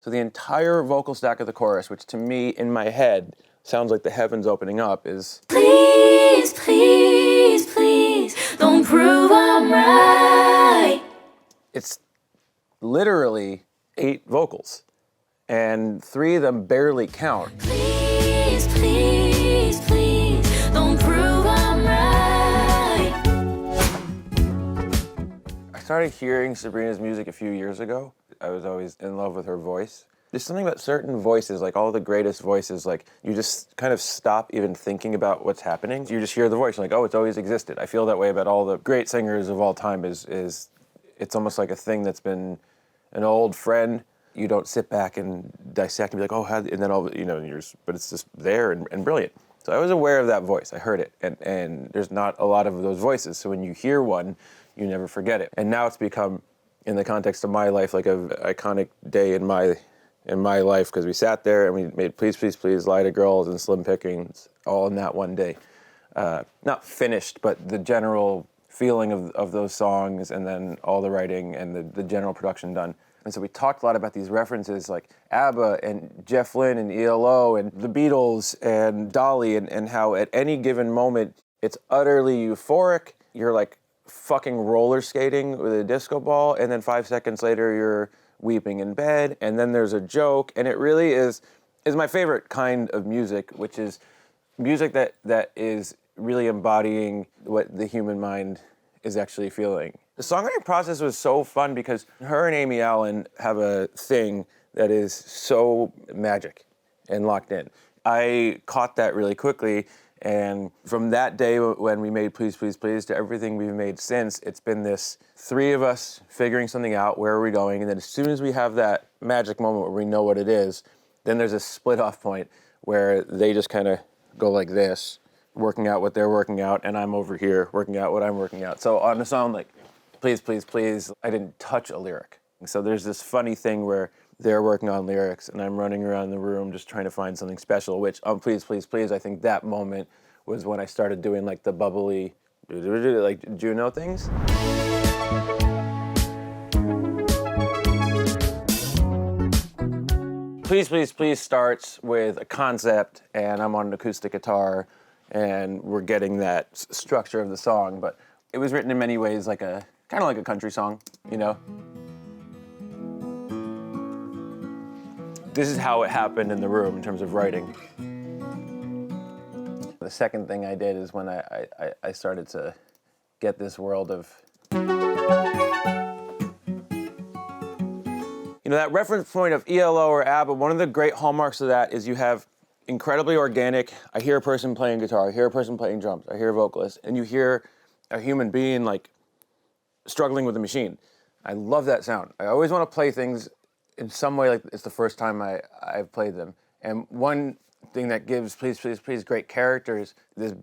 So the entire vocal stack of the chorus, which to me, in my head, sounds like the heavens opening up, is please, please, please, don't prove I'm right. It's literally 8 vocals, and 3 of them barely count. Please, please, please, don't prove I'm right. I started hearing Sabrina's music a few years ago. I was always in love with her voice. There's something about certain voices, like all the greatest voices, like you just kind of stop even thinking about what's happening. You just hear the voice, like, oh, it's always existed. I feel that way about all the great singers of all time. Is it's almost like a thing that's been an old friend. You don't sit back and dissect and be like, oh, how, and then all, but it's just there and brilliant. So I was aware of that voice. I heard it, and there's not a lot of those voices. So when you hear one, you never forget it. And now it's become, in the context of my life, like an iconic day in my life, because we sat there and we made Please, Please, Please, Lie to Girls and Slim Pickings all in that one day. Not finished, but the general feeling of those songs, and then all the writing and the general production done. And so we talked a lot about these references like ABBA and Jeff Lynne and ELO and the Beatles and Dolly, and how at any given moment it's utterly euphoric. You're like fucking roller skating with a disco ball, and then 5 seconds later you're weeping in bed, and then there's a joke. And it really is my favorite kind of music, which is music that is really embodying what the human mind is actually feeling. The songwriting process was so fun because her and Amy Allen have a thing that is so magic and locked in. I caught that really quickly, and from that day when we made Please, Please, Please to everything we've made since, it's been this 3 of us figuring something out, where are we going, and then as soon as we have that magic moment where we know what it is, then there's a split off point where they just kind of go like this, working out what they're working out, and I'm over here working out what I'm working out. So on a song like Please, Please, Please, I didn't touch a lyric. So there's this funny thing where they're working on lyrics and I'm running around the room just trying to find something special, which on Please, Please, Please, I think that moment was when I started doing like the bubbly, like Juno things. Please, Please, Please starts with a concept, and I'm on an acoustic guitar, and we're getting that structure of the song, but it was written in many ways like a kind of like a country song, you know? This is how it happened in the room in terms of writing. The second thing I did is when I started to get this world of, that reference point of ELO or ABBA. One of the great hallmarks of that is you have incredibly organic, I hear a person playing guitar, I hear a person playing drums, I hear a vocalist, and you hear a human being like struggling with a machine. I love that sound. I always want to play things in some way like it's the first time I've played them. And one thing that gives Please, Please, Please great character is this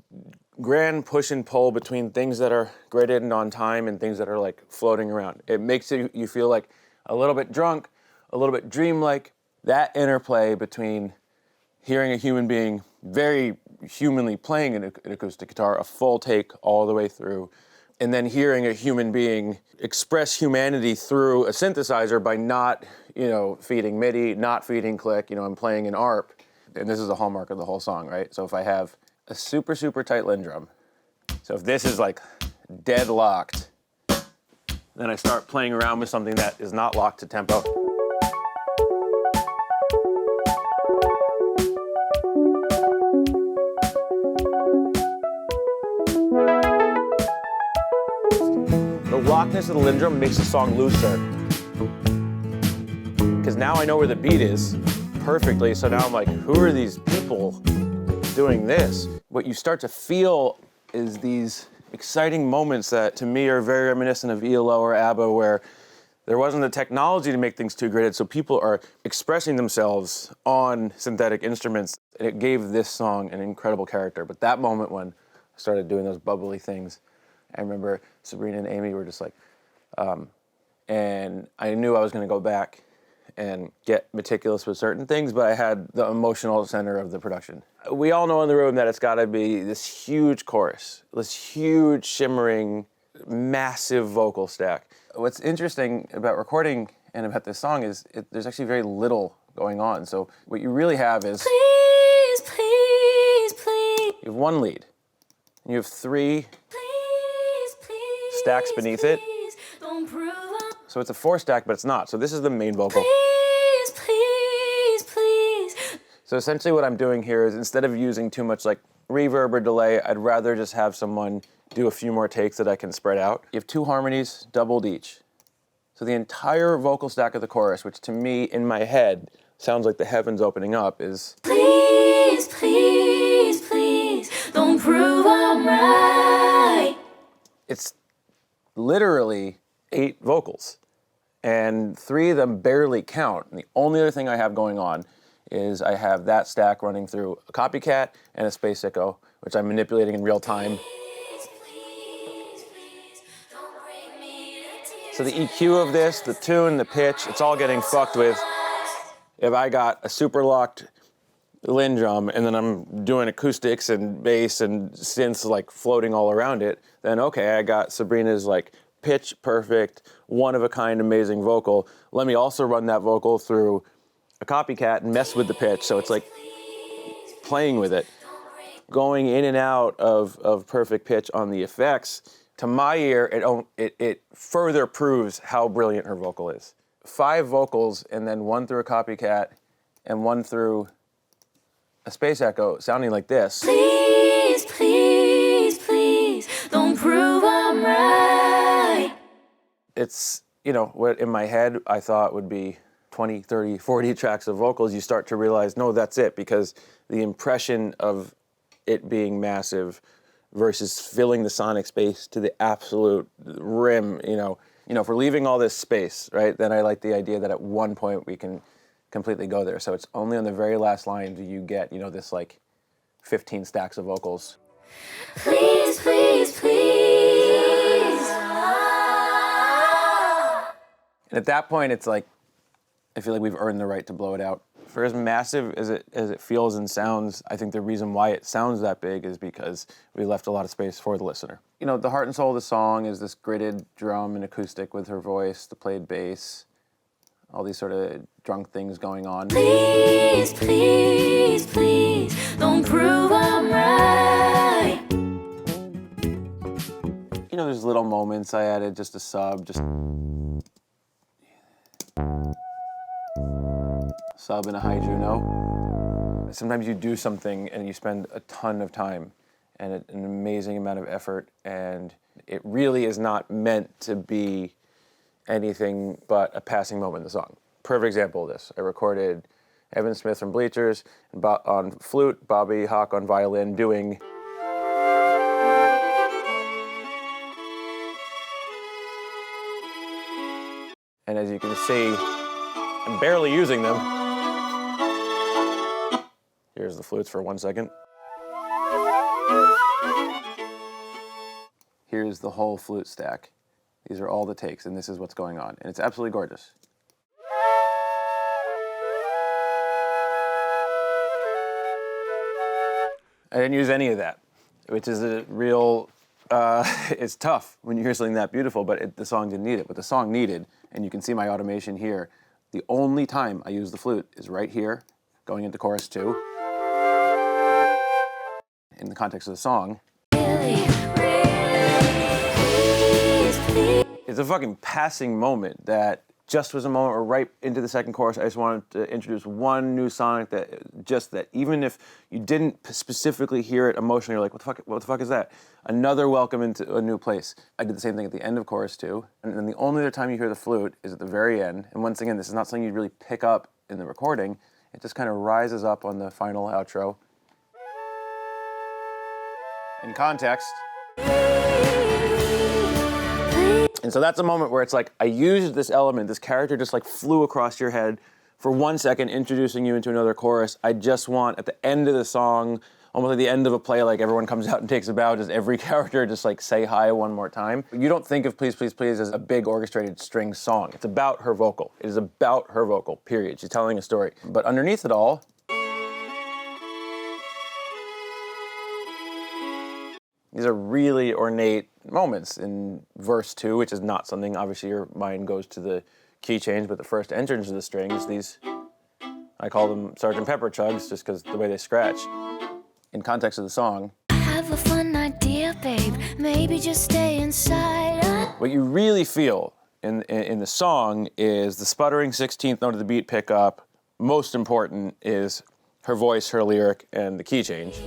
grand push and pull between things that are graded and on time and things that are like floating around. It makes you feel like a little bit drunk, a little bit dreamlike. That interplay between hearing a human being very humanly playing an acoustic guitar, a full take all the way through, and then hearing a human being express humanity through a synthesizer by not, feeding MIDI, not feeding click, I'm playing an ARP, and this is a hallmark of the whole song, right? So if I have a super, super tight Lindrum, so if this is like dead locked, then I start playing around with something that is not locked to tempo. The lockness of the Lindrum makes the song looser. Because now I know where the beat is perfectly, so now I'm like, who are these people doing this? What you start to feel is these exciting moments that to me are very reminiscent of ELO or ABBA, where there wasn't the technology to make things too gridded, so people are expressing themselves on synthetic instruments, and it gave this song an incredible character. But that moment when I started doing those bubbly things, I remember Sabrina and Amy were just like, and I knew I was gonna go back and get meticulous with certain things, but I had the emotional center of the production. We all know in the room that it's gotta be this huge chorus, this huge shimmering, massive vocal stack. What's interesting about recording and about this song is there's actually very little going on. So what you really have is Please, please, please. you have one lead, and you have three Please, please. stacks beneath it. Please, don't prove I'm. So it's a 4-stack, but it's not. So this is the main vocal. Please, please, please. So essentially what I'm doing here is instead of using too much like reverb or delay, I'd rather just have someone do a few more takes that I can spread out. You have 2 harmonies, doubled each. So the entire vocal stack of the chorus, which to me in my head sounds like the heavens opening up, is Please, please, please, don't prove I'm right. it's literally 8 vocals. And 3 of them barely count. And the only other thing I have going on is I have that stack running through a copycat and a space echo, which I'm manipulating in real time. Please, please, please, don't bring me to tears. So the EQ of this, the tune, the pitch, it's all getting fucked with. If I got a super locked Lin drum and then I'm doing acoustics and bass and synths like floating all around it, then okay, I got Sabrina's like pitch perfect, one of a kind, amazing vocal. Let me also run that vocal through a copycat and mess with the pitch. So it's like playing with it, going in and out of perfect pitch on the effects. To my ear, it further proves how brilliant her vocal is. 5 vocals and then 1 through a copycat and 1 through a space echo sounding like this. Please, please, please, don't prove I'm right. It's, you know, what in my head I thought would be 20, 30, 40 tracks of vocals. You start to realize, no, that's it, because the impression of it being massive versus filling the sonic space to the absolute rim, you know, if we're leaving all this space, right, then I like the idea that at one point we can completely go there. So it's only on the very last line do you get, you know, this like 15 stacks of vocals. Please, please, please. And at that point, it's like, I feel like we've earned the right to blow it out. For as massive as it feels and sounds, I think the reason why it sounds that big is because we left a lot of space for the listener. You know, the heart and soul of the song is this gridded drum and acoustic with her voice, the played bass, all these sort of drunk things going on. Please, please, please, don't prove I'm right. You know, there's little moments I added, just a sub, just sub and a hydro note. Sometimes you do something and you spend a ton of time and an amazing amount of effort, and it really is not meant to be anything but a passing moment in the song. Perfect example of this. I recorded Evan Smith from Bleachers on flute, Bobby Hawk on violin doing and as you can see, I'm barely using them. Here's the flutes for 1 second. Here's the whole flute stack. These are all the takes, and this is what's going on. And it's absolutely gorgeous. I didn't use any of that, which is a real, it's tough when you hear something that beautiful, but the song didn't need it. What the song needed, and you can see my automation here, the only time I use the flute is right here, going into chorus 2. In the context of the song, it's a fucking passing moment that just was a moment, or right into the second chorus, I just wanted to introduce one new sonic that even if you didn't specifically hear it emotionally, you're like, what the fuck is that? Another welcome into a new place. I did the same thing at the end of chorus 2, and then the only other time you hear the flute is at the very end, and once again, this is not something you'd really pick up in the recording, it just kind of rises up on the final outro. In context. And so that's a moment where it's like, I used this element, this character just like flew across your head for 1 second, introducing you into another chorus. I just want, at the end of the song, almost like the end of a play, like everyone comes out and takes a bow, does every character just like say hi one more time? You don't think of Please, Please, Please as a big orchestrated string song. It's about her vocal. It is about her vocal, period. She's telling a story. But underneath it all, these are really ornate moments in verse 2, which is not something, obviously your mind goes to the key change, but the first entrance of the strings, these, I call them Sgt. Pepper chugs just because the way they scratch. In context of the song, Have a fun idea, babe. Maybe just stay inside. what you really feel in the song is the sputtering 16th note of the beat pickup. Most important is her voice, her lyric, and the key change.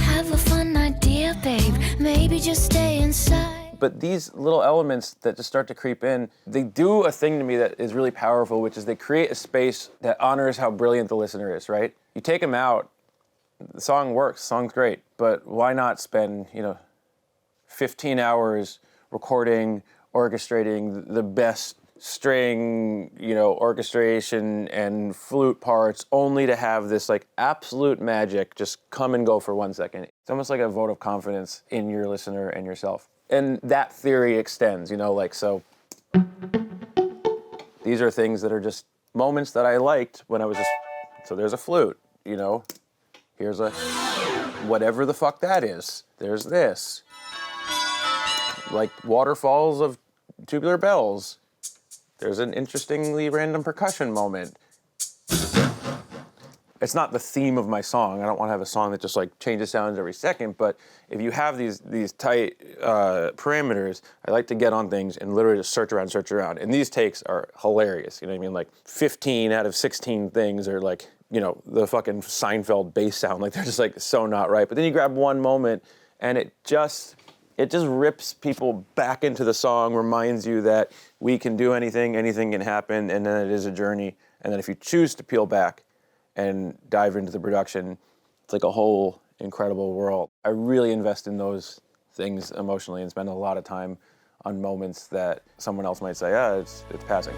Have a fun idea, babe. Maybe just stay inside. But these little elements that just start to creep in, they do a thing to me that is really powerful, which is they create a space that honors how brilliant the listener is, right? You take them out, the song works, the song's great, but why not spend, 15 hours recording, orchestrating the best string, orchestration and flute parts, only to have this like absolute magic just come and go for 1 second. It's almost like a vote of confidence in your listener and yourself. And that theory extends, so these are things that are just moments that I liked when I was so there's a flute, here's a, whatever the fuck that is. There's this. Like waterfalls of tubular bells. There's an interestingly random percussion moment. It's not the theme of my song. I don't want to have a song that just like changes sounds every second, but if you have these tight parameters, I like to get on things and literally just search around. And these takes are hilarious. You know what I mean? Like 15 out of 16 things are like, the fucking Seinfeld bass sound. Like they're just like so not right. But then you grab one moment and it just rips people back into the song, reminds you that we can do anything can happen, and then it is a journey. And then if you choose to peel back and dive into the production, it's like a whole incredible world. I really invest in those things emotionally and spend a lot of time on moments that someone else might say, it's passing.